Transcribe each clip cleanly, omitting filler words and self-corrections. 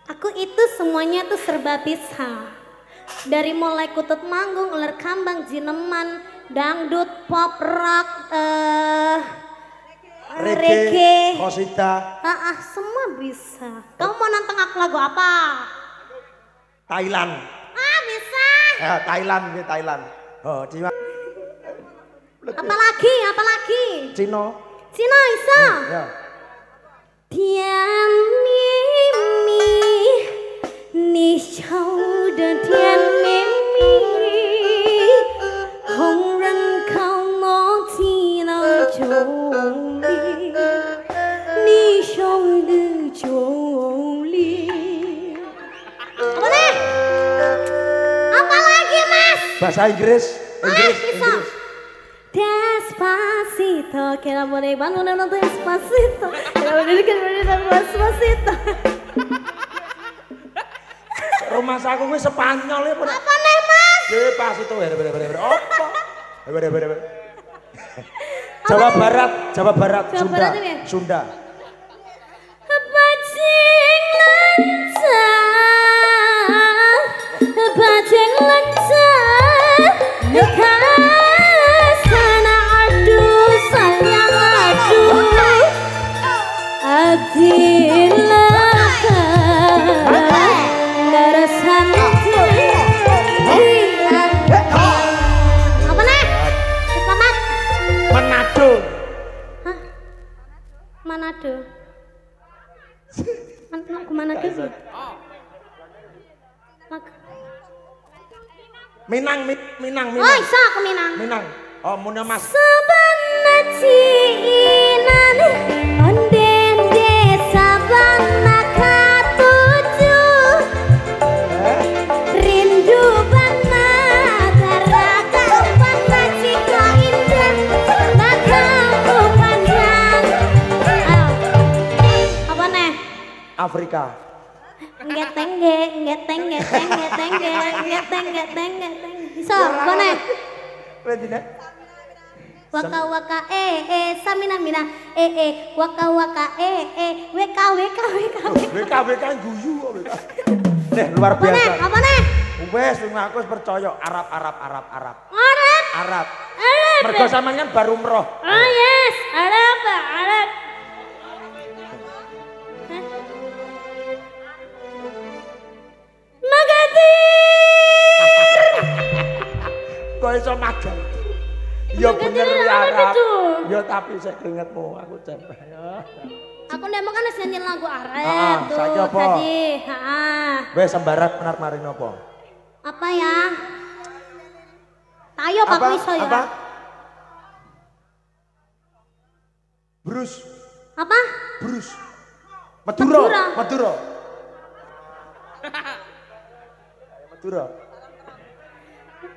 Aku itu semuanya tuh serba bisa. Dari mulai kutut manggung, ular kambang, jineman, dangdut, pop, rock, reggae, qosida. semua bisa. Kamu mau nonton aku lagu apa? Thailand. Bisa. Thailand, Thailand. Oh, Cina. Apalagi? Cina. Cina bisa. Ya. Tian mimi ni shou de tian mimi hong ren kao mo ti nao zhong li ni shou de zhong li. Apa nih? Apa lagi mas? Bahasa Inggris. Bisa. Despacito, que la money van una nota despacito, que la money despacito. Rumah saku kuwi Spanyol ya. Apa nih mas? Despacito, apa? Jawa Barat, Sunda. Sunda. Bajing lancang, sana aduh sayang aduh, adilah darasan apa nih? Selamat. Manado. Hah? Manado. Aku Manado sih. Minang. Oh, isa aku Minang. Minang. Oh, Muna Mas. Sabana ciinan onden desa bana katuju rindu bana daraka bana cika indah matamu panjang. Ayo. Apa nih? Afrika. Nggak tengge. Bisa, apa nih? Waka waka samina mina waka waka weka guyu. Nih luar biasa. Apa nih? Wes aku wis percaya Arab. Arab. Mergo sampean baru umroh. Oh yes, Arab. Kok iso magang? Ya bener ya Arab. Ya tapi saya keringetmu aku capek ya. Aku ndek kan wis nyanyi lagu Arab tuh saiki apa? tadi. Wes sembarat menar marin apa? Apa ya? Tayo Pak iso ya. Apa? Brus. Apa? Brus. Madura.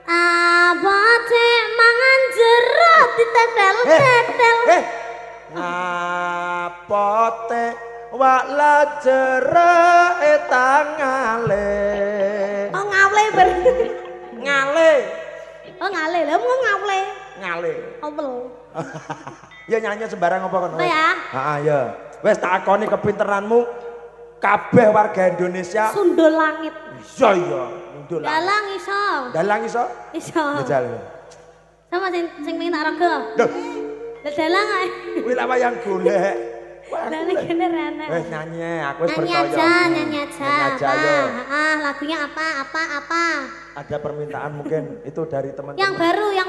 Abote mangan jeruk ditetel. Ngapote wak lajere tangale. Oh ngawle ber. Ngale. Oh ngale, lha mau ngawle. Ngale. Apa lho? Ya nyanyi sembarang apa kan? Apa ya? Ya. Wes takoni kepinteranmu kabeh warga Indonesia. Sundul langit. Iya. Sundul langit. Dalang iso. Iso. Jajal. Sama sing pengen tak raga. Loh. Lah dalang ae. Kuwi lha wayang golek. Lah nek kene rene. Wes nyanyi, aku wis percaya. Nyanyi aja. Lagunya apa? Ada permintaan mungkin itu dari teman-teman. Yang baru. Yang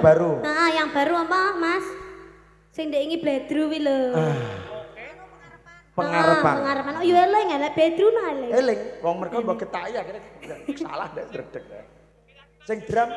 baru. Yang baru apa, Mas? Sing ndek iki bledru kuwi lho. Pengarepan. Oh, yo eling elek bledru nah eling. Eling, wong mergo mbok ketak ya akhirnya salah ndek dredeg. Sing drum